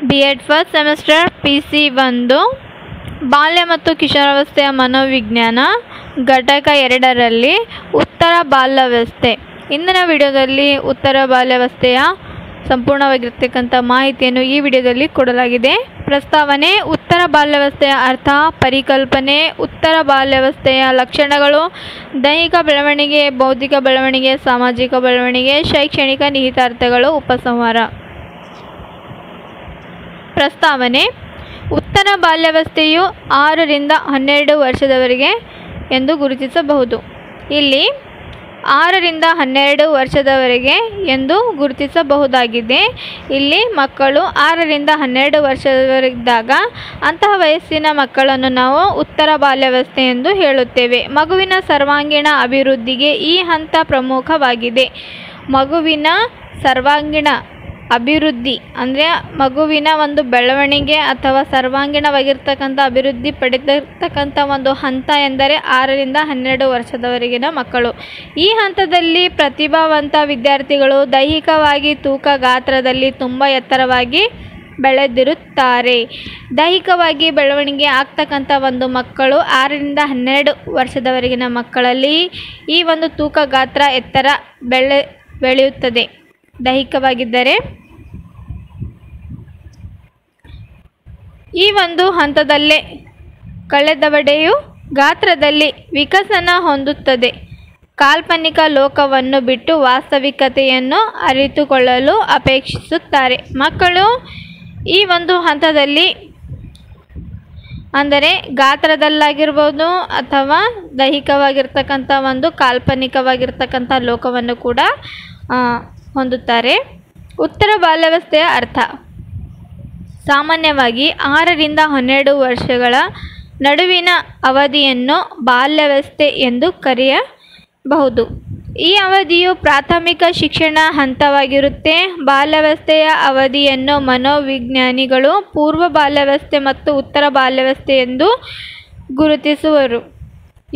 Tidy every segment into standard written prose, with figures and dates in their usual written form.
B.Ed first semester PC1 ಬಾಲ್ಯ ಮತ್ತು ಕಿಶೋರಾವಸ್ಥೆಯ ಮನೋವಿಜ್ಞಾನ ಘಟಕ 2ರಲ್ಲಿ ಉತ್ತರ ಬಾಲ್ಯಾವಸ್ಥೆ. ಇಂದಿನ ವಿಡಿಯೋದಲ್ಲಿ ಉತ್ತರ ಬಾಲ್ಯಾವಸ್ಥೆಯ ಸಂಪೂರ್ಣವಾಗಿರ್ತಕ್ಕಂಥ ಮಾಹಿತಿಯನ್ನು ಈ ವಿಡಿಯೋದಲ್ಲಿ ಕೊಡಲಾಗಿದೆ. ಪ್ರಸ್ತಾವನೆ: ಉತ್ತರ ಬಾಲ್ಯಾವಸ್ಥೆಯ ಅರ್ಥ, ಪರಿಕಲ್ಪನೆ, ಉತ್ತರ ಬಾಲ್ಯಾವಸ್ಥೆಯ ಲಕ್ಷಣಗಳು, ದೈಹಿಕ ಬೆಳವಣಿಗೆ, ಬೌದ್ಧಿಕ ಬೆಳವಣಿಗೆ, ಸಾಮಾಜಿಕ ಬೆಳವಣಿಗೆ, ಶೈಕ್ಷಣಿಕ ನಿಹಿತಾರ್ಥಗಳು. ಉಪಸಂಹಾರ. ಪ್ರಸ್ತಾವನೆ: ಉತ್ತರ ಬಾಲ್ಯಾವಸ್ಥೆಯು 6 ರಿಂದ 12 ವರ್ಷದವರೆಗೆ ಎಂದು ಗುರುತಿಸಬಹುದು. ಇಲ್ಲಿ 6 ರಿಂದ 12 ವರ್ಷದವರೆಗೆ ಎಂದು ಗುರುತಿಸಬಹುದಾಗಿದೆ. ಇಲ್ಲಿ ಮಕ್ಕಳು 6 ರಿಂದ 12 ವರ್ಷದವರಿದ್ದಾಗ ಅಂತಹ ವಯಸ್ಸಿನ ಮಕ್ಕಳನ್ನು ನಾವು ಉತ್ತರ ಬಾಲ್ಯಾವಸ್ಥೆ ಎಂದು ಹೇಳುತ್ತೇವೆ. ಮಗುವಿನ ಸರ್ವಾಂಗೀಣ ಅಭಿವೃದ್ಧಿಗೆ ಈ ಹಂತ ಪ್ರಮುಖವಾಗಿದೆ. ಮಗುವಿನ ಸರ್ವಾಂಗೀಣ ಅಭಿವೃದ್ಧಿ ಅಂದರೆ ಮಗುವಿನ ಒಂದು ಬೆಳವಣಿಗೆ ಅಥವಾ ಸರ್ವಾಂಗೀಣವಾಗಿರ್ತಕ್ಕಂಥ ಅಭಿವೃದ್ಧಿ ಪಡೆದಿರ್ತಕ್ಕಂಥ ಒಂದು ಹಂತ ಎಂದರೆ 6 ರಿಂದ 12 ವರ್ಷದವರೆಗಿನ ಮಕ್ಕಳು. ಈ ಹಂತದಲ್ಲಿ ಪ್ರತಿಭಾವಂತ ವಿದ್ಯಾರ್ಥಿಗಳು ದೈಹಿಕವಾಗಿ ತೂಕ ಗಾತ್ರದಲ್ಲಿ ತುಂಬ ಎತ್ತರವಾಗಿ ಬೆಳೆದಿರುತ್ತಾರೆ. ದೈಹಿಕವಾಗಿ ಬೆಳವಣಿಗೆ ಆಗ್ತಕ್ಕಂಥ ಒಂದು ಮಕ್ಕಳು 6 ರಿಂದ 12 ವರ್ಷದವರೆಗಿನ ಮಕ್ಕಳಲ್ಲಿ ಈ ಒಂದು ತೂಕ ಗಾತ್ರ ಎತ್ತರ ಬೆಳೆಯುತ್ತದೆ. ದೈಹಿಕವಾಗಿದ್ದರೆ ಈ ಒಂದು ಹಂತದಲ್ಲೇ ಕಳೆದವಡೆಯು ಗಾತ್ರದಲ್ಲಿ ವಿಕಸನ ಹೊಂದುತ್ತದೆ. ಕಾಲ್ಪನಿಕ ಲೋಕವನ್ನು ಬಿಟ್ಟು ವಾಸ್ತವಿಕತೆಯನ್ನು ಅರಿತುಕೊಳ್ಳಲು ಅಪೇಕ್ಷಿಸುತ್ತಾರೆ. ಮಕ್ಕಳು ಈ ಒಂದು ಹಂತದಲ್ಲಿ ಅಂದರೆ ಗಾತ್ರದಲ್ಲಾಗಿರ್ಬೋದು ಅಥವಾ ದೈಹಿಕವಾಗಿರ್ತಕ್ಕಂಥ ಒಂದು ಕಾಲ್ಪನಿಕವಾಗಿರ್ತಕ್ಕಂಥ ಲೋಕವನ್ನು ಕೂಡ ಹೊಂದುತ್ತಾರೆ. ಉತ್ತರ ಬಾಲ್ಯಾವಸ್ಥೆಯ ಅರ್ಥ: ಸಾಮಾನ್ಯವಾಗಿ 6 ರಿಂದ 12 ವರ್ಷಗಳ ನಡುವಿನ ಅವಧಿಯನ್ನು ಬಾಲ್ಯಾವಸ್ಥೆ ಎಂದು ಕರೆಯಬಹುದು. ಈ ಅವಧಿಯು ಪ್ರಾಥಮಿಕ ಶಿಕ್ಷಣ ಹಂತವಾಗಿರುತ್ತೆ. ಬಾಲ್ಯಾವಸ್ಥೆಯ ಅವಧಿಯನ್ನು ಮನೋವಿಜ್ಞಾನಿಗಳು ಪೂರ್ವ ಬಾಲ್ಯಾವಸ್ಥೆ ಮತ್ತು ಉತ್ತರ ಬಾಲ್ಯಾವಸ್ಥೆ ಎಂದು ಗುರುತಿಸುವರು.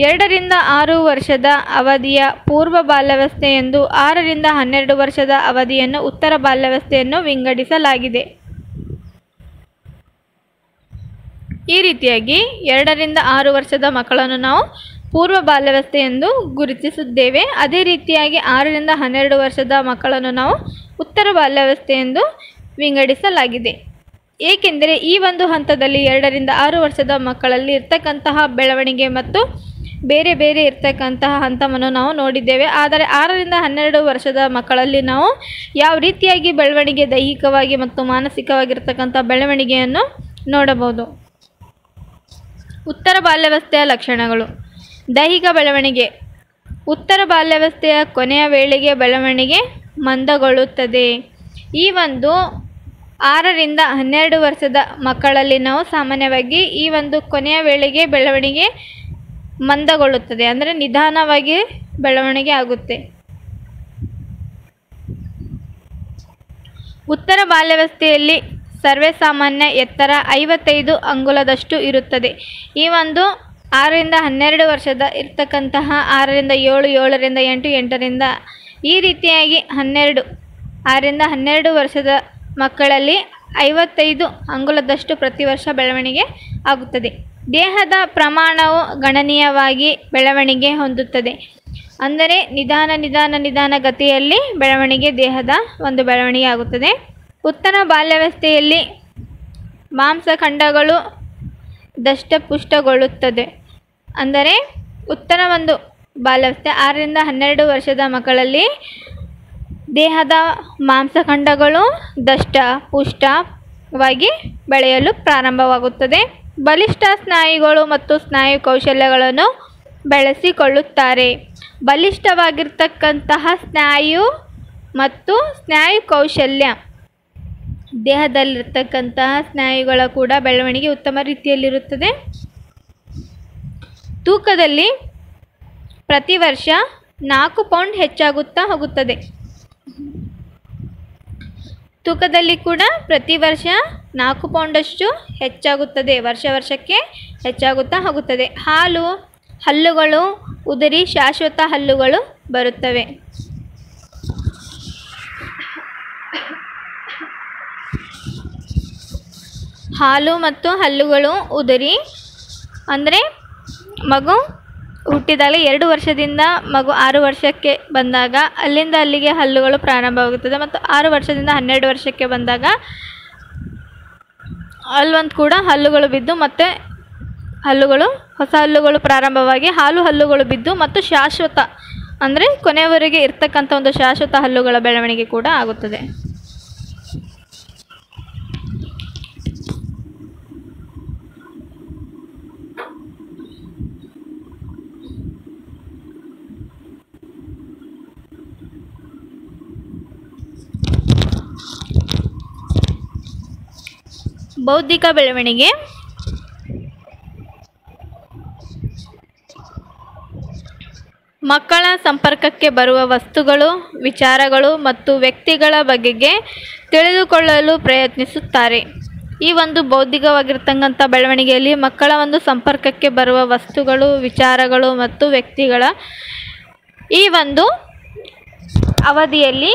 2 ರಿಂದ 6 ವರ್ಷದ ಅವಧಿಯ ಪೂರ್ವ ಬಾಲ್ಯಾವಸ್ಥೆ ಎಂದು, 6 ರಿಂದ 12 ವರ್ಷದ ಅವಧಿಯನ್ನು ಉತ್ತರ ಬಾಲ್ಯಾವಸ್ಥೆಯನ್ನು ವಿಂಗಡಿಸಲಾಗಿದೆ. ಈ ರೀತಿಯಾಗಿ 2 ರಿಂದ 6 ವರ್ಷದ ಮಕ್ಕಳನ್ನು ನಾವು ಪೂರ್ವ ಬಾಲ್ಯಾವಸ್ಥೆ ಎಂದು ಗುರುತಿಸಿದ್ದೇವೆ. ಅದೇ ರೀತಿಯಾಗಿ 6 ರಿಂದ 12 ವರ್ಷದ ಮಕ್ಕಳನ್ನು ನಾವು ಉತ್ತರ ಬಾಲ್ಯಾವಸ್ಥೆ ಎಂದು ವಿಂಗಡಿಸಲಾಗಿದೆ. ಏಕೆಂದರೆ ಈ ಒಂದು ಹಂತದಲ್ಲಿ 2 ರಿಂದ 6 ವರ್ಷದ ಮಕ್ಕಳಲ್ಲಿ ಇರ್ತಕ್ಕಂತಹ ಬೆಳವಣಿಗೆ ಮತ್ತು ಬೇರೆ ಬೇರೆ ಇರ್ತಕ್ಕಂತಹ ಹಂತವನ್ನು ನಾವು ನೋಡಿದ್ದೇವೆ. ಆದರೆ 6 ರಿಂದ 12 ವರ್ಷದ ಮಕ್ಕಳಲ್ಲಿ ನಾವು ಯಾವ ರೀತಿಯಾಗಿ ಬೆಳವಣಿಗೆ ದೈಹಿಕವಾಗಿ ಮತ್ತು ಮಾನಸಿಕವಾಗಿರ್ತಕ್ಕಂಥ ಬೆಳವಣಿಗೆಯನ್ನು ನೋಡಬಹುದು. ಉತ್ತರ ಬಾಲ್ಯಾವಸ್ಥೆಯ ಲಕ್ಷಣಗಳು: ದೈಹಿಕ ಬೆಳವಣಿಗೆ: ಉತ್ತರ ಬಾಲ್ಯಾವಸ್ಥೆಯ ಕೊನೆಯ ವೇಳೆಗೆ ಬೆಳವಣಿಗೆ ಮಂದಗೊಳ್ಳುತ್ತದೆ. ಈ ಒಂದು 6 ರಿಂದ 12 ವರ್ಷದ ಮಕ್ಕಳಲ್ಲಿ ನಾವು ಸಾಮಾನ್ಯವಾಗಿ ಈ ಒಂದು ಕೊನೆಯ ವೇಳೆಗೆ ಬೆಳವಣಿಗೆ ಮಂದಗೊಳ್ಳುತ್ತದೆ ಅಂದರೆ ನಿಧಾನವಾಗಿ ಬೆಳವಣಿಗೆ ಆಗುತ್ತೆ. ಉತ್ತರ ಬಾಲ್ಯಾವಸ್ಥೆಯಲ್ಲಿ ಸರ್ವೇಸಾಮಾನ್ಯ ಎತ್ತರ 55 ಅಂಗುಲದಷ್ಟು ಇರುತ್ತದೆ. ಈ ಒಂದು 6 ರಿಂದ 12 ವರ್ಷದ ಇರ್ತಕ್ಕಂತಹ 6 ರಿಂದ 7, 7 ರಿಂದ 8, 8 ರಿಂದ ಈ ರೀತಿಯಾಗಿ 6 ರಿಂದ 12 ವರ್ಷದ ಮಕ್ಕಳಲ್ಲಿ 55 ಅಂಗುಲದಷ್ಟು ಪ್ರತಿ ವರ್ಷ ಬೆಳವಣಿಗೆ ಆಗುತ್ತದೆ. ದೇಹದ ಪ್ರಮಾಣವು ಗಣನೀಯವಾಗಿ ಬೆಳವಣಿಗೆ ಹೊಂದುತ್ತದೆ. ಅಂದರೆ ನಿಧಾನ ಗತಿಯಲ್ಲಿ ಬೆಳವಣಿಗೆ ದೇಹದ ಒಂದು ಬೆಳವಣಿಗೆ ಆಗುತ್ತದೆ. ಉತ್ತರ ಬಾಲ್ಯಾವಸ್ಥೆಯಲ್ಲಿ ಮಾಂಸಖಂಡಗಳು ದಷ್ಟಪುಷ್ಟಗೊಳ್ಳುತ್ತದೆ. ಅಂದರೆ ಉತ್ತರ ಒಂದು ಬಾಲ್ಯಾವಸ್ಥೆ 6 ರಿಂದ 12 ವರ್ಷದ ಮಕ್ಕಳಲ್ಲಿ ದೇಹದ ಮಾಂಸಖಂಡಗಳು ದಷ್ಟಪುಷ್ಟವಾಗಿ ಬೆಳೆಯಲು ಪ್ರಾರಂಭವಾಗುತ್ತದೆ. ಬಲಿಷ್ಠ ಸ್ನಾಯುಗಳು ಮತ್ತು ಸ್ನಾಯು ಕೌಶಲ್ಯಗಳನ್ನು ಬೆಳೆಸಿಕೊಳ್ಳುತ್ತಾರೆ. ಬಲಿಷ್ಠವಾಗಿರ್ತಕ್ಕಂತಹ ಸ್ನಾಯು ಮತ್ತು ಸ್ನಾಯು ಕೌಶಲ್ಯ ದೇಹದಲ್ಲಿರ್ತಕ್ಕಂತಹ ಸ್ನಾಯುಗಳ ಕೂಡ ಬೆಳವಣಿಗೆ ಉತ್ತಮ ರೀತಿಯಲ್ಲಿರುತ್ತದೆ. ತೂಕದಲ್ಲಿ ಪ್ರತಿ ವರ್ಷ 4 ಪೌಂಡ್ ಹೆಚ್ಚಾಗುತ್ತಾ ಹೋಗುತ್ತದೆ. ತೂಕದಲ್ಲಿ ಕೂಡ ಪ್ರತಿ ವರ್ಷ 4 ಪೌಂಡಷ್ಟು ಹೆಚ್ಚಾಗುತ್ತದೆ. ವರ್ಷಕ್ಕೆ ಹೆಚ್ಚಾಗುತ್ತಾ ಹೋಗುತ್ತದೆ. ಹಲ್ಲುಗಳು ಉದುರಿ ಶಾಶ್ವತ ಹಲ್ಲುಗಳು ಬರುತ್ತವೆ. ಹಾಲು ಮತ್ತು ಹಲ್ಲುಗಳು ಉದುರಿ, ಅಂದರೆ ಮಗು ಹುಟ್ಟಿದಾಗ 2 ವರ್ಷದಿಂದ ಮಗು 6 ವರ್ಷಕ್ಕೆ ಬಂದಾಗ ಅಲ್ಲಿಂದ ಅಲ್ಲಿಗೆ ಹಲ್ಲುಗಳು ಪ್ರಾರಂಭವಾಗುತ್ತದೆ. ಮತ್ತು 6 ವರ್ಷದಿಂದ 12 ವರ್ಷಕ್ಕೆ ಬಂದಾಗ ಅಲ್ಲೊಂದು ಕೂಡ ಹಲ್ಲುಗಳು ಬಿದ್ದು ಮತ್ತೆ ಹೊಸ ಹಲ್ಲುಗಳು ಪ್ರಾರಂಭವಾಗಿ ಹಲ್ಲುಗಳು ಬಿದ್ದು ಮತ್ತು ಶಾಶ್ವತ, ಅಂದರೆ ಕೊನೆಯವರೆಗೆ ಇರ್ತಕ್ಕಂಥ ಒಂದು ಶಾಶ್ವತ ಹಲ್ಲುಗಳ ಬೆಳವಣಿಗೆ ಕೂಡ ಆಗುತ್ತದೆ. ಬೌದ್ಧಿಕ ಬೆಳವಣಿಗೆ. ಮಕ್ಕಳ ಸಂಪರ್ಕಕ್ಕೆ ಬರುವ ವಸ್ತುಗಳು, ವಿಚಾರಗಳು ಮತ್ತು ವ್ಯಕ್ತಿಗಳ ಬಗೆಗೆ ತಿಳಿದುಕೊಳ್ಳಲು ಪ್ರಯತ್ನಿಸುತ್ತಾರೆ. ಈ ಒಂದು ಬೌದ್ಧಿಕವಾಗಿರ್ತಕ್ಕಂಥ ಬೆಳವಣಿಗೆಯಲ್ಲಿ ಮಕ್ಕಳ ಒಂದು ಸಂಪರ್ಕಕ್ಕೆ ಬರುವ ವಸ್ತುಗಳು, ವಿಚಾರಗಳು ಮತ್ತು ವ್ಯಕ್ತಿಗಳ ಈ ಒಂದು ಅವಧಿಯಲ್ಲಿ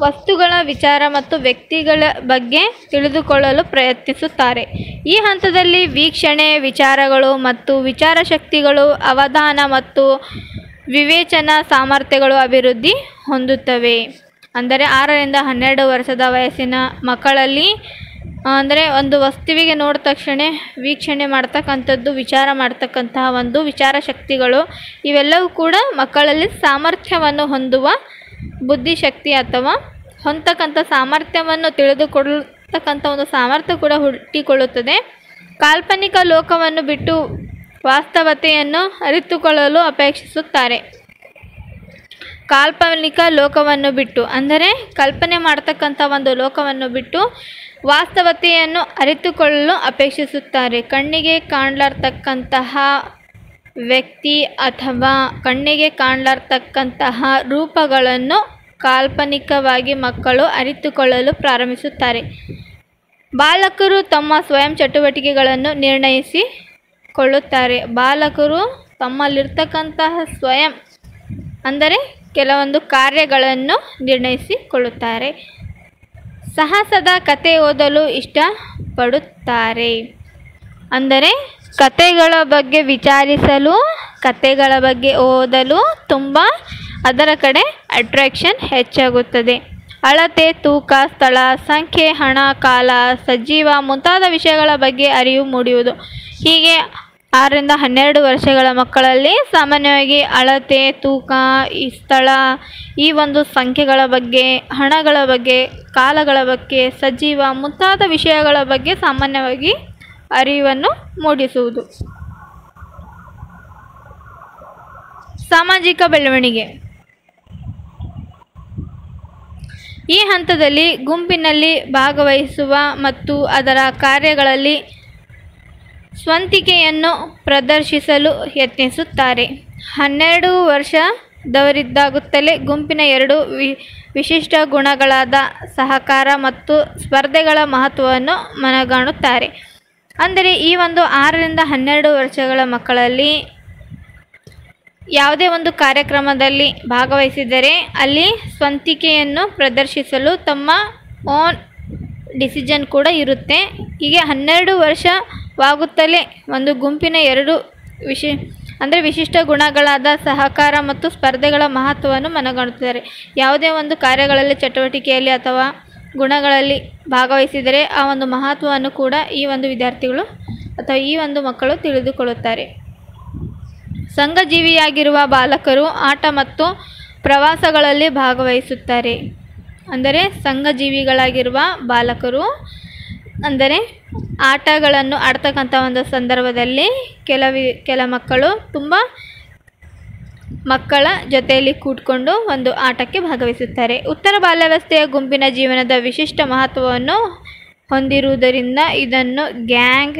ವಸ್ತುಗಳ, ವಿಚಾರ ಮತ್ತು ವ್ಯಕ್ತಿಗಳ ಬಗ್ಗೆ ತಿಳಿದುಕೊಳ್ಳಲು ಪ್ರಯತ್ನಿಸುತ್ತಾರೆ. ಈ ಹಂತದಲ್ಲಿ ವೀಕ್ಷಣೆ, ವಿಚಾರಗಳು ಮತ್ತು ವಿಚಾರಶಕ್ತಿಗಳು, ಅವಧಾನ ಮತ್ತು ವಿವೇಚನಾ ಸಾಮರ್ಥ್ಯಗಳು ಅಭಿವೃದ್ಧಿ ಹೊಂದುತ್ತವೆ. ಅಂದರೆ 6ರಿಂದ 12 ವರ್ಷದ ವಯಸ್ಸಿನ ಮಕ್ಕಳಲ್ಲಿ ಅಂದರೆ ಒಂದು ವಸ್ತುವಿಗೆ ನೋಡಿದ ತಕ್ಷಣ ವೀಕ್ಷಣೆ ಮಾಡ್ತಕ್ಕಂಥದ್ದು, ವಿಚಾರ ಮಾಡ್ತಕ್ಕಂತಹ ಒಂದು ವಿಚಾರಶಕ್ತಿಗಳು ಇವೆಲ್ಲವೂ ಕೂಡ ಮಕ್ಕಳಲ್ಲಿ ಸಾಮರ್ಥ್ಯವನ್ನು ಹೊಂದುವ ಬುದ್ಧಿಶಕ್ತಿ ಅಥವಾ ಹೊಂದತಕ್ಕಂಥ ಸಾಮರ್ಥ್ಯವನ್ನು ತಿಳಿದುಕೊಳ್ಳತಕ್ಕಂಥ ಒಂದು ಸಾಮರ್ಥ್ಯ ಕೂಡ ಹುಟ್ಟಿಕೊಳ್ಳುತ್ತದೆ. ಕಾಲ್ಪನಿಕ ಲೋಕವನ್ನು ಬಿಟ್ಟು ವಾಸ್ತವತೆಯನ್ನು ಅರಿತುಕೊಳ್ಳಲು ಅಪೇಕ್ಷಿಸುತ್ತಾರೆ. ಕಾಲ್ಪನಿಕ ಲೋಕವನ್ನು ಬಿಟ್ಟು ಅಂದರೆ ಕಲ್ಪನೆ ಮಾಡ್ತಕ್ಕಂಥ ಒಂದು ಲೋಕವನ್ನು ಬಿಟ್ಟು ವಾಸ್ತವತೆಯನ್ನು ಅರಿತುಕೊಳ್ಳಲು ಅಪೇಕ್ಷಿಸುತ್ತಾರೆ. ಕಣ್ಣಿಗೆ ಕಾಣಲಾರ್ತಕ್ಕಂತಹ ವ್ಯಕ್ತಿ ಅಥವಾ ಕಣ್ಣಿಗೆ ಕಾಣಲಾರ್ತಕ್ಕಂತಹ ರೂಪಗಳನ್ನು ಕಾಲ್ಪನಿಕವಾಗಿ ಮಕ್ಕಳು ಅರಿತುಕೊಳ್ಳಲು ಪ್ರಾರಂಭಿಸುತ್ತಾರೆ. ಬಾಲಕರು ತಮ್ಮ ಸ್ವಯಂ ಚಟುವಟಿಕೆಗಳನ್ನು ನಿರ್ಣಯಿಸಿಕೊಳ್ಳುತ್ತಾರೆ. ಬಾಲಕರು ತಮ್ಮಲ್ಲಿರ್ತಕ್ಕಂತಹ ಸ್ವಯಂ ಅಂದರೆ ಕೆಲವೊಂದು ಕಾರ್ಯಗಳನ್ನು ನಿರ್ಣಯಿಸಿಕೊಳ್ಳುತ್ತಾರೆ. ಸಾಹಸದ ಕತೆ ಓದಲು ಇಷ್ಟಪಡುತ್ತಾರೆ. ಅಂದರೆ ಕತೆಗಳ ಬಗ್ಗೆ ವಿಚಾರಿಸಲು, ಕತೆಗಳ ಬಗ್ಗೆ ಓದಲು ತುಂಬ ಅದರ ಕಡೆ ಅಟ್ರಾಕ್ಷನ್ ಹೆಚ್ಚಾಗುತ್ತದೆ. ಅಳತೆ, ತೂಕ, ಸ್ಥಳ, ಸಂಖ್ಯೆ, ಹಣ, ಕಾಲ, ಸಜೀವ ಮುಂತಾದ ವಿಷಯಗಳ ಬಗ್ಗೆ ಅರಿವು ಮೂಡುವುದು. ಹೀಗೆ 6ರಿಂದ 12 ವರ್ಷಗಳ ಮಕ್ಕಳಲ್ಲಿ ಸಾಮಾನ್ಯವಾಗಿ ಅಳತೆ, ತೂಕ, ಈ ಸ್ಥಳ, ಈ ಒಂದು ಸಂಖ್ಯೆಗಳ ಬಗ್ಗೆ, ಹಣಗಳ ಬಗ್ಗೆ, ಕಾಲಗಳ ಬಗ್ಗೆ, ಸಜೀವ ಮುಂತಾದ ವಿಷಯಗಳ ಬಗ್ಗೆ ಸಾಮಾನ್ಯವಾಗಿ ಅರಿವನ್ನು ಮೂಡಿಸುವುದು. ಸಾಮಾಜಿಕ ಬೆಳವಣಿಗೆ. ಈ ಹಂತದಲ್ಲಿ ಗುಂಪಿನಲ್ಲಿ ಭಾಗವಹಿಸುವ ಮತ್ತು ಅದರ ಕಾರ್ಯಗಳಲ್ಲಿ ಸ್ವಂತಿಕೆಯನ್ನು ಪ್ರದರ್ಶಿಸಲು ಯತ್ನಿಸುತ್ತಾರೆ. 12 ವರ್ಷದವರಿದ್ದಾಗುತ್ತಲೇ ಗುಂಪಿನ 2 ವಿಶಿಷ್ಟ ಗುಣಗಳಾದ ಸಹಕಾರ ಮತ್ತು ಸ್ಪರ್ಧೆಗಳ ಮಹತ್ವವನ್ನು ಮನಗಾಣುತ್ತಾರೆ. ಅಂದರೆ ಈ ಒಂದು 6ರಿಂದ 12 ವರ್ಷಗಳ ಮಕ್ಕಳಲ್ಲಿ ಯಾವುದೇ ಒಂದು ಕಾರ್ಯಕ್ರಮದಲ್ಲಿ ಭಾಗವಹಿಸಿದರೆ ಅಲ್ಲಿ ಸ್ವಂತಿಕೆಯನ್ನು ಪ್ರದರ್ಶಿಸಲು ತಮ್ಮ ಓನ್ ಡಿಸಿಷನ್ ಕೂಡ ಇರುತ್ತೆ. ಹೀಗೆ 12 ವರ್ಷವಾಗುತ್ತಲೇ ಒಂದು ಗುಂಪಿನ 2 ವಿಶಿಷ್ಟ ಗುಣಗಳಾದ ಸಹಕಾರ ಮತ್ತು ಸ್ಪರ್ಧೆಗಳ ಮಹತ್ವವನ್ನು ಮನಗಾಣುತ್ತಾರೆ. ಯಾವುದೇ ಒಂದು ಕಾರ್ಯಗಳಲ್ಲಿ, ಚಟುವಟಿಕೆಯಲ್ಲಿ ಅಥವಾ ಗುಣಗಳಲ್ಲಿ ಭಾಗವಹಿಸಿದರೆ ಆ ಒಂದು ಮಹತ್ವವನ್ನು ಕೂಡ ಈ ಒಂದು ವಿದ್ಯಾರ್ಥಿಗಳು ಅಥವಾ ಈ ಒಂದು ಮಕ್ಕಳು ತಿಳಿದುಕೊಳ್ಳುತ್ತಾರೆ. ಸಂಘಜೀವಿಯಾಗಿರುವ ಬಾಲಕರು ಆಟ ಮತ್ತು ಪ್ರವಾಸಗಳಲ್ಲಿ ಭಾಗವಹಿಸುತ್ತಾರೆ. ಅಂದರೆ ಸಂಘಜೀವಿಗಳಾಗಿರುವ ಬಾಲಕರು ಅಂದರೆ ಆಟಗಳನ್ನು ಆಡ್ತಕ್ಕಂಥ ಒಂದು ಸಂದರ್ಭದಲ್ಲಿ ಕೆಲ ಮಕ್ಕಳು ತುಂಬ ಮಕ್ಕಳ ಜೊತೆಯಲ್ಲಿ ಕೂತ್ಕೊಂಡು ಒಂದು ಆಟಕ್ಕೆ ಭಾಗವಹಿಸುತ್ತಾರೆ. ಉತ್ತರ ಬಾಲ್ಯಾವಸ್ಥೆಯ ಗುಂಪಿನ ಜೀವನದ ವಿಶಿಷ್ಟ ಮಹತ್ವವನ್ನು ಹೊಂದಿರುವುದರಿಂದ ಇದನ್ನು ಗ್ಯಾಂಗ್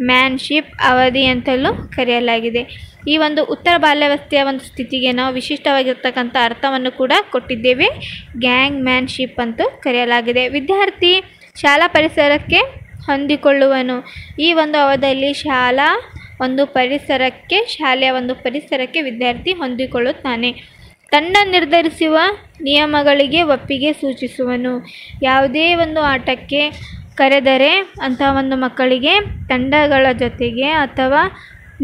ಮ್ಯಾನ್ಶಿಪ್ ಅವಧಿ ಅಂತಲೂ ಕರೆಯಲಾಗಿದೆ. ಈ ಒಂದು ಉತ್ತರ ಬಾಲ್ಯಾವಸ್ಥೆಯ ಒಂದು ಸ್ಥಿತಿಗೆ ನಾವು ವಿಶಿಷ್ಟವಾಗಿರ್ತಕ್ಕಂಥ ಅರ್ಥವನ್ನು ಕೂಡ ಕೊಟ್ಟಿದ್ದೇವೆ. ಗ್ಯಾಂಗ್ ಮ್ಯಾನ್ಶಿಪ್ ಅಂತೂ ಕರೆಯಲಾಗಿದೆ. ವಿದ್ಯಾರ್ಥಿ ಶಾಲಾ ಪರಿಸರಕ್ಕೆ ಹೊಂದಿಕೊಳ್ಳುವನು. ಈ ಒಂದು ಅವಧಿಯಲ್ಲಿ ಶಾಲೆಯ ಒಂದು ಪರಿಸರಕ್ಕೆ ವಿದ್ಯಾರ್ಥಿ ಹೊಂದಿಕೊಳ್ಳುತ್ತಾನೆ. ತಂಡ ನಿರ್ಧರಿಸುವ ನಿಯಮಗಳಿಗೆ ಒಪ್ಪಿಗೆ ಸೂಚಿಸುವನು. ಯಾವುದೇ ಒಂದು ಆಟಕ್ಕೆ ಕರೆದರೆ ಅಂತಹ ಒಂದು ಮಕ್ಕಳಿಗೆ ತಂಡಗಳ ಜೊತೆಗೆ ಅಥವಾ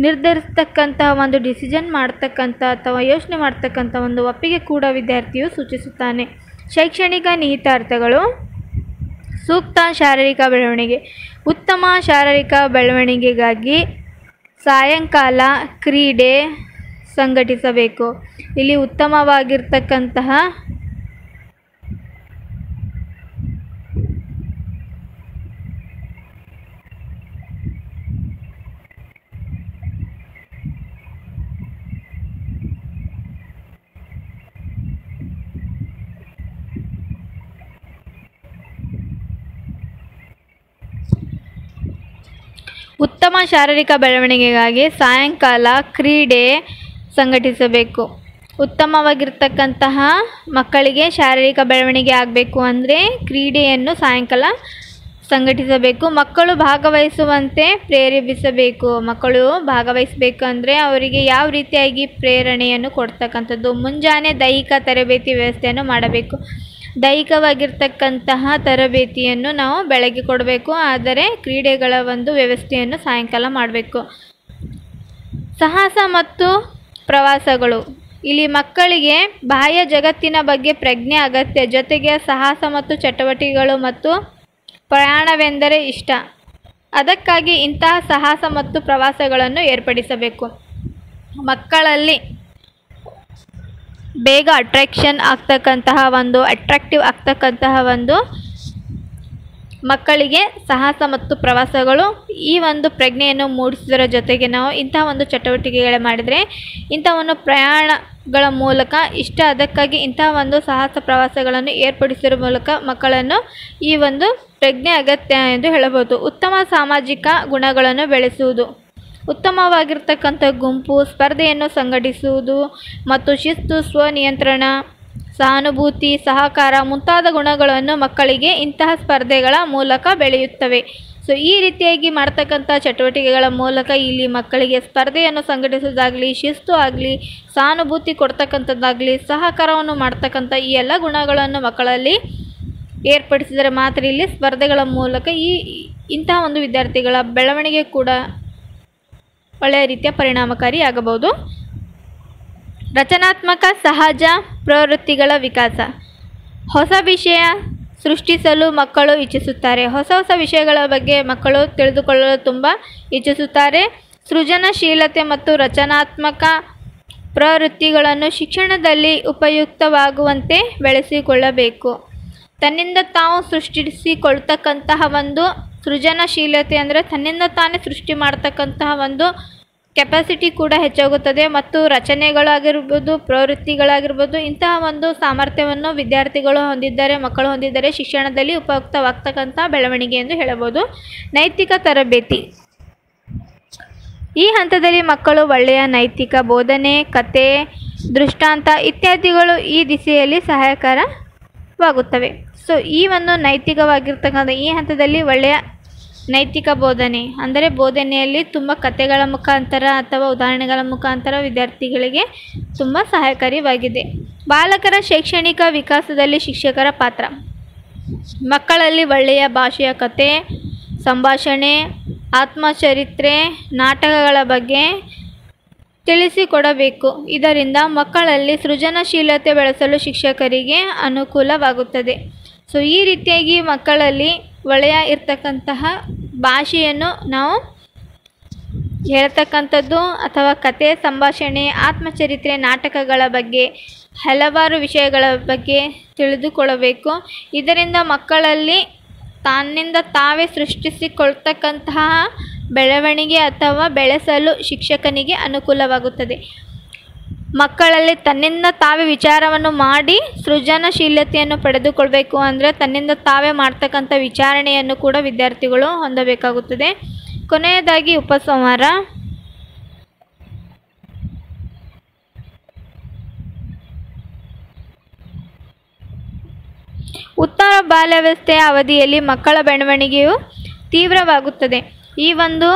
ನಿರ್ಧರಿಸ್ತಕ್ಕಂತಹ ಒಂದು ಡಿಸಿಷನ್ ಮಾಡ್ತಕ್ಕಂಥ ಅಥವಾ ಯೋಚನೆ ಮಾಡ್ತಕ್ಕಂಥ ಒಂದು ಒಪ್ಪಿಗೆ ಕೂಡ ವಿದ್ಯಾರ್ಥಿಯು ಸೂಚಿಸುತ್ತಾನೆ. ಶೈಕ್ಷಣಿಕ ನಿಹಿತಾರ್ಥಗಳು: ಸೂಕ್ತ ಶಾರೀರಿಕ ಬೆಳವಣಿಗೆ. ಉತ್ತಮ ಶಾರೀರಿಕ ಬೆಳವಣಿಗೆಗಾಗಿ ಸಾಯಂಕಾಲ ಕ್ರೀಡೆ ಸಂಘಟಿಸಬೇಕು. ಇಲ್ಲಿ ಉತ್ತಮವಾಗಿರ್ತಕ್ಕಂತಹ ಉತ್ತಮ ಶಾರೀರಿಕ ಬೆಳವಣಿಗೆಗಾಗಿ ಸಾಯಂಕಾಲ ಕ್ರೀಡೆ ಸಂಘಟಿಸಬೇಕು. ಉತ್ತಮವಾಗಿರ್ತಕ್ಕಂತಹ ಮಕ್ಕಳಿಗೆ ಶಾರೀರಿಕ ಬೆಳವಣಿಗೆ ಆಗಬೇಕು ಅಂದರೆ ಕ್ರೀಡೆಯನ್ನು ಸಾಯಂಕಾಲ ಸಂಘಟಿಸಬೇಕು. ಮಕ್ಕಳು ಭಾಗವಹಿಸುವಂತೆ ಪ್ರೇರೇಪಿಸಬೇಕು. ಮಕ್ಕಳು ಭಾಗವಹಿಸಬೇಕು ಅಂದರೆ ಅವರಿಗೆ ಯಾವ ರೀತಿಯಾಗಿ ಪ್ರೇರಣೆಯನ್ನು ಕೊಡ್ತಕ್ಕಂಥದ್ದು. ಮುಂಜಾನೆ ದೈಹಿಕ ತರಬೇತಿ ವ್ಯವಸ್ಥೆಯನ್ನು ಮಾಡಬೇಕು. ದೈಹಿಕವಾಗಿರ್ತಕ್ಕಂತಹ ತರಬೇತಿಯನ್ನು ನಾವು ಬೆಳಗ್ಗೆ ಕೊಡಬೇಕು, ಆದರೆ ಕ್ರೀಡೆಗಳ ಒಂದು ವ್ಯವಸ್ಥೆಯನ್ನು ಸಾಯಂಕಾಲ ಮಾಡಬೇಕು. ಸಾಹಸ ಮತ್ತು ಪ್ರವಾಸಗಳು: ಇಲ್ಲಿ ಮಕ್ಕಳಿಗೆ ಬಾಹ್ಯ ಜಗತ್ತಿನ ಬಗ್ಗೆ ಪ್ರಜ್ಞೆ ಅಗತ್ಯ. ಜೊತೆಗೆ ಸಾಹಸ ಮತ್ತು ಚಟುವಟಿಕೆಗಳು ಮತ್ತು ಪ್ರಯಾಣವೆಂದರೆ ಇಷ್ಟ. ಅದಕ್ಕಾಗಿ ಇಂತಹ ಸಾಹಸ ಮತ್ತು ಪ್ರವಾಸಗಳನ್ನು ಏರ್ಪಡಿಸಬೇಕು. ಮಕ್ಕಳಲ್ಲಿ ಬೇಗ ಅಟ್ರಾಕ್ಟಿವ್ ಆಗ್ತಕ್ಕಂತಹ ಒಂದು ಮಕ್ಕಳಿಗೆ ಸಾಹಸ ಮತ್ತು ಪ್ರವಾಸಗಳು ಈ ಒಂದು ಪ್ರಜ್ಞೆಯನ್ನು ಮೂಡಿಸುವುದರ ಜೊತೆಗೆ ನಾವು ಇಂತಹ ಒಂದು ಚಟುವಟಿಕೆಗಳು ಮಾಡಿದರೆ ಇಂಥವನ್ನು ಪ್ರಯಾಣಗಳ ಮೂಲಕ ಇಷ್ಟ. ಅದಕ್ಕಾಗಿ ಇಂತಹ ಒಂದು ಸಾಹಸ ಪ್ರವಾಸಗಳನ್ನು ಏರ್ಪಡಿಸುವ ಮೂಲಕ ಮಕ್ಕಳನ್ನು ಈ ಒಂದು ಪ್ರಜ್ಞೆ ಅಗತ್ಯ ಎಂದು ಹೇಳಬಹುದು. ಉತ್ತಮ ಸಾಮಾಜಿಕ ಗುಣಗಳನ್ನು ಬೆಳೆಸುವುದು: ಉತ್ತಮವಾಗಿರ್ತಕ್ಕಂಥ ಗುಂಪು ಸ್ಪರ್ಧೆಯನ್ನು ಸಂಘಟಿಸುವುದು ಮತ್ತು ಶಿಸ್ತು, ಸ್ವನಿಯಂತ್ರಣ, ಸಹಾನುಭೂತಿ, ಸಹಕಾರ ಮುಂತಾದ ಗುಣಗಳನ್ನು ಮಕ್ಕಳಿಗೆ ಇಂತಹ ಸ್ಪರ್ಧೆಗಳ ಮೂಲಕ ಬೆಳೆಯುತ್ತವೆ. ಸೊ ಈ ರೀತಿಯಾಗಿ ಮಾಡ್ತಕ್ಕಂಥ ಚಟುವಟಿಕೆಗಳ ಮೂಲಕ ಇಲ್ಲಿ ಮಕ್ಕಳಿಗೆ ಸ್ಪರ್ಧೆಯನ್ನು ಸಂಘಟಿಸೋದಾಗಲಿ, ಶಿಸ್ತು ಆಗಲಿ, ಸಹಾನುಭೂತಿ ಕೊಡ್ತಕ್ಕಂಥದ್ದಾಗಲಿ, ಸಹಕಾರವನ್ನು ಮಾಡ್ತಕ್ಕಂಥ ಈ ಎಲ್ಲ ಗುಣಗಳನ್ನು ಮಕ್ಕಳಲ್ಲಿ ಏರ್ಪಡಿಸಿದರೆ ಮಾತ್ರ ಇಲ್ಲಿ ಸ್ಪರ್ಧೆಗಳ ಮೂಲಕ ಇಂತಹ ಒಂದು ವಿದ್ಯಾರ್ಥಿಗಳ ಬೆಳವಣಿಗೆ ಕೂಡ ಒಳ್ಳೆಯ ರೀತಿಯ ಪರಿಣಾಮಕಾರಿಯಾಗಬಹುದು. ರಚನಾತ್ಮಕ ಸಹಜ ಪ್ರವೃತ್ತಿಗಳ ವಿಕಾಸ: ಹೊಸ ವಿಷಯ ಸೃಷ್ಟಿಸಲು ಮಕ್ಕಳು ಇಚ್ಛಿಸುತ್ತಾರೆ. ಹೊಸ ವಿಷಯಗಳ ಬಗ್ಗೆ ಮಕ್ಕಳು ತಿಳಿದುಕೊಳ್ಳಲು ತುಂಬ ಇಚ್ಛಿಸುತ್ತಾರೆ. ಸೃಜನಶೀಲತೆ ಮತ್ತು ರಚನಾತ್ಮಕ ಪ್ರವೃತ್ತಿಗಳನ್ನು ಶಿಕ್ಷಣದಲ್ಲಿ ಉಪಯುಕ್ತವಾಗುವಂತೆ ಬೆಳೆಸಿಕೊಳ್ಳಬೇಕು. ತನ್ನಿಂದ ತಾವು ಸೃಷ್ಟಿಸಿಕೊಳ್ತಕ್ಕಂತಹ ಒಂದು ಸೃಜನಶೀಲತೆ ಅಂದರೆ ತನ್ನಿಂದ ತಾನೇ ಸೃಷ್ಟಿ ಮಾಡ್ತಕ್ಕಂತಹ ಒಂದು ಕೆಪಾಸಿಟಿ ಕೂಡ ಹೆಚ್ಚಾಗುತ್ತದೆ ಮತ್ತು ರಚನೆಗಳಾಗಿರ್ಬೋದು, ಪ್ರವೃತ್ತಿಗಳಾಗಿರ್ಬೋದು, ಇಂತಹ ಒಂದು ಸಾಮರ್ಥ್ಯವನ್ನು ವಿದ್ಯಾರ್ಥಿಗಳು ಹೊಂದಿದ್ದಾರೆ, ಮಕ್ಕಳು ಹೊಂದಿದ್ದಾರೆ. ಶಿಕ್ಷಣದಲ್ಲಿ ಉಪಯುಕ್ತವಾಗ್ತಕ್ಕಂಥ ಬೆಳವಣಿಗೆ ಎಂದು ಹೇಳಬಹುದು. ನೈತಿಕ ತರಬೇತಿ: ಈ ಹಂತದಲ್ಲಿ ಮಕ್ಕಳು ಒಳ್ಳೆಯ ನೈತಿಕ ಬೋಧನೆ, ಕತೆ, ದೃಷ್ಟಾಂತ ಇತ್ಯಾದಿಗಳು ಈ ದಿಸೆಯಲ್ಲಿ ಸಹಾಯಕರವಾಗುತ್ತವೆ. ಸೊ ಈ ಒಂದು ನೈತಿಕವಾಗಿರ್ತಕ್ಕಂಥ ಈ ಹಂತದಲ್ಲಿ ಒಳ್ಳೆಯ ನೈತಿಕ ಬೋಧನೆ ಅಂದರೆ ಬೋಧನೆಯಲ್ಲಿ ತುಂಬ ಕಥೆಗಳ ಮುಖಾಂತರ ಅಥವಾ ಉದಾಹರಣೆಗಳ ಮುಖಾಂತರ ವಿದ್ಯಾರ್ಥಿಗಳಿಗೆ ತುಂಬ ಸಹಾಯಕಾರಿಯಾಗಿದೆ. ಬಾಲಕರ ಶೈಕ್ಷಣಿಕ ವಿಕಾಸದಲ್ಲಿ ಶಿಕ್ಷಕರ ಪಾತ್ರ: ಮಕ್ಕಳಲ್ಲಿ ಒಳ್ಳೆಯ ಭಾಷೆಯ ಕತೆ, ಸಂಭಾಷಣೆ, ಆತ್ಮಚರಿತ್ರೆ, ನಾಟಕಗಳ ಬಗ್ಗೆ ತಿಳಿಸಿಕೊಡಬೇಕು. ಇದರಿಂದ ಮಕ್ಕಳಲ್ಲಿ ಸೃಜನಶೀಲತೆ ಬೆಳೆಸಲು ಶಿಕ್ಷಕರಿಗೆ ಅನುಕೂಲವಾಗುತ್ತದೆ. ಸೊ ಈ ರೀತಿಯಾಗಿ ಮಕ್ಕಳಲ್ಲಿ ಒಳ್ಳೆಯ ಇರ್ತಕ್ಕಂತಹ ಭಾಷೆಯನ್ನು ನಾವು ಹೇಳ್ತಕ್ಕಂಥದ್ದು ಅಥವಾ ಕತೆ, ಸಂಭಾಷಣೆ, ಆತ್ಮಚರಿತ್ರೆ, ನಾಟಕಗಳ ಬಗ್ಗೆ ಹಲವಾರು ವಿಷಯಗಳ ಬಗ್ಗೆ ತಿಳಿದುಕೊಳ್ಳಬೇಕು. ಇದರಿಂದ ಮಕ್ಕಳಲ್ಲಿ ತನ್ನಿಂದ ತಾವೇ ಸೃಷ್ಟಿಸಿಕೊಳ್ತಕ್ಕಂತಹ ಬೆಳವಣಿಗೆ ಅಥವಾ ಬೆಳೆಸಲು ಶಿಕ್ಷಕನಿಗೆ ಅನುಕೂಲವಾಗುತ್ತದೆ. ಮಕ್ಕಳಲ್ಲಿ ತನ್ನಿಂದ ತಾವೇ ವಿಚಾರವನ್ನು ಮಾಡಿ ಸೃಜನಶೀಲತೆಯನ್ನು ಪಡೆದುಕೊಳ್ಬೇಕು ಅಂದರೆ ತನ್ನಿಂದ ತಾವೇ ಮಾಡ್ತಕ್ಕಂಥ ವಿಚಾರಣೆಯನ್ನು ಕೂಡ ವಿದ್ಯಾರ್ಥಿಗಳು ಹೊಂದಬೇಕಾಗುತ್ತದೆ. ಕೊನೆಯದಾಗಿ ಉಪಸಂಹಾರ: ಉತ್ತರ ಬಾಲ್ಯಾವಸ್ಥೆಯ ಅವಧಿಯಲ್ಲಿ ಮಕ್ಕಳ ಬೆಳವಣಿಗೆಯು ತೀವ್ರವಾಗುತ್ತದೆ. ಈ ಒಂದು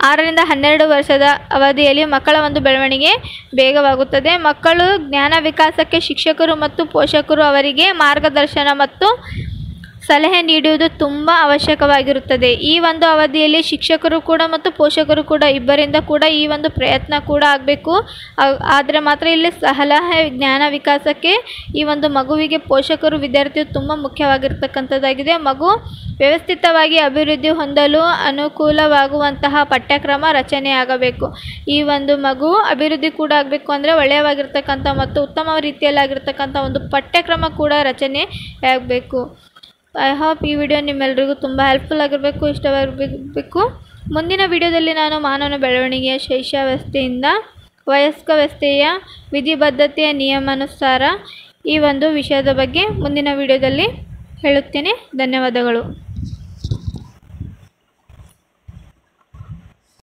6 ರಿಂದ 12 ವರ್ಷದ ಅವಧಿಯಲ್ಲಿ ಮಕ್ಕಳ ಒಂದು ಬೆಳವಣಿಗೆ ಬೇಗವಾಗುತ್ತದೆ. ಮಕ್ಕಳು ಜ್ಞಾನ ವಿಕಾಸಕ್ಕೆ ಶಿಕ್ಷಕರು ಮತ್ತು ಪೋಷಕರು ಅವರಿಗೆ ಮಾರ್ಗದರ್ಶನ ಮತ್ತು ಸಲಹೆ ನೀಡುವುದು ತುಂಬ ಅವಶ್ಯಕವಾಗಿರುತ್ತದೆ. ಈ ಒಂದು ಅವಧಿಯಲ್ಲಿ ಶಿಕ್ಷಕರು ಕೂಡ ಮತ್ತು ಪೋಷಕರು ಕೂಡ ಇಬ್ಬರಿಂದ ಕೂಡ ಈ ಒಂದು ಪ್ರಯತ್ನ ಕೂಡ ಆಗಬೇಕು. ಆದರೆ ಮಾತ್ರ ಇಲ್ಲಿ ಸಲಹೆ ಜ್ಞಾನ ವಿಕಾಸಕ್ಕೆ ಈ ಒಂದು ಮಗುವಿಗೆ ಪೋಷಕರು ವಿದ್ಯಾರ್ಥಿಯು ತುಂಬ ಮುಖ್ಯವಾಗಿರ್ತಕ್ಕಂಥದ್ದಾಗಿದೆ. ಮಗು ವ್ಯವಸ್ಥಿತವಾಗಿ ಅಭಿವೃದ್ಧಿ ಹೊಂದಲು ಅನುಕೂಲವಾಗುವಂತಹ ಪಠ್ಯಕ್ರಮ ರಚನೆಯಾಗಬೇಕು. ಈ ಒಂದು ಮಗು ಅಭಿವೃದ್ಧಿ ಕೂಡ ಆಗಬೇಕು ಅಂದರೆ ಒಳ್ಳೆಯವಾಗಿರ್ತಕ್ಕಂಥ ಮತ್ತು ಉತ್ತಮ ರೀತಿಯಲ್ಲಾಗಿರ್ತಕ್ಕಂಥ ಒಂದು ಪಠ್ಯಕ್ರಮ ಕೂಡ ರಚನೆಯಾಗಬೇಕು. ಐ ಹೋಪ್ ಈ ವಿಡಿಯೋ ನಿಮ್ಮೆಲ್ಲರಿಗೂ ತುಂಬ ಹೆಲ್ಪ್ಫುಲ್ ಆಗಿರಬೇಕು, ಇಷ್ಟವಾಗಿರಬೇಕು. ಮುಂದಿನ ವಿಡಿಯೋದಲ್ಲಿ ನಾನು ಮಾನವನ ಬೆಳವಣಿಗೆಯ ಶೈಶವಾವಸ್ಥೆಯಿಂದ ವಯಸ್ಕಾವಸ್ಥೆಯ ವಿಧಿಬದ್ಧತೆಯ ನಿಯಮಾನುಸಾರ ಈ ಒಂದು ವಿಷಯದ ಬಗ್ಗೆ ಮುಂದಿನ ವಿಡಿಯೋದಲ್ಲಿ ಹೇಳುತ್ತೇನೆ. ಧನ್ಯವಾದಗಳು.